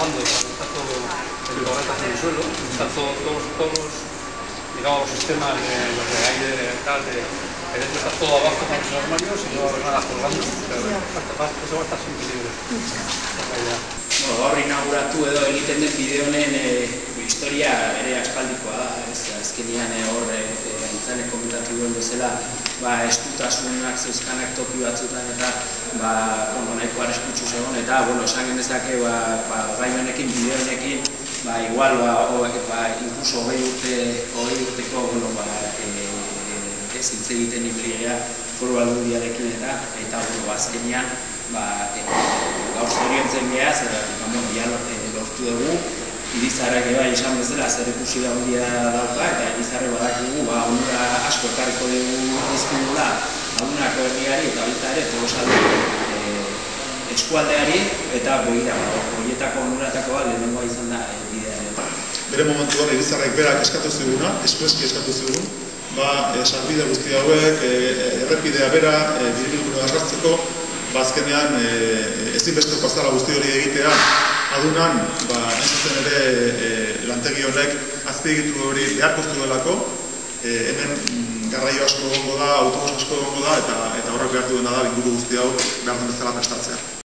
trabajando, está todo en correctas en el suelo, están todos digamos, los sistemas los de aire, tal, el hecho está todo abajo con los armarios y no va a haber nada colgando, eso va a estar siempre libre. Gaur inauguratu edo egiten den bide honen historia ere aspaldikoa da, azkenean hor Antzanek komentatu duen bezala estutasunak zeuzkanak toki batzutan eta nahiko arriskutsu zegoen eta esan genezake gai honekin, bide honekin igual incluso 20 urteko ez hitz egiten ibili Foru Aldundiarekin eta azkenean gaur zoriontzen geha, zer lortu dugu, Irizarrak esan bezala zer ikusi da handia dauka eta Irizarre badakigu onura asko ekarriko dugu izkundula lagunako herriari eta baita ere Tolosalde eskualdeari eta begira horietako onuratako lehenengoa izan da bidearen. Bere momentuan Irizarrek berak eskatu ziguna, espreski eskatu zigun, sarbide guzti hauek, errepidea bera, biribilgune garratzeko, azkenean ezinbesteko azala guzti hori egitea, adunan, entzuten ere lantegi honek azpiegitu hori beharko zuelako, hemen garraio asko egongo da, autobus asko egongo da, eta horrek behar duena da, inguru guzti hau behar den bezala prestatzea.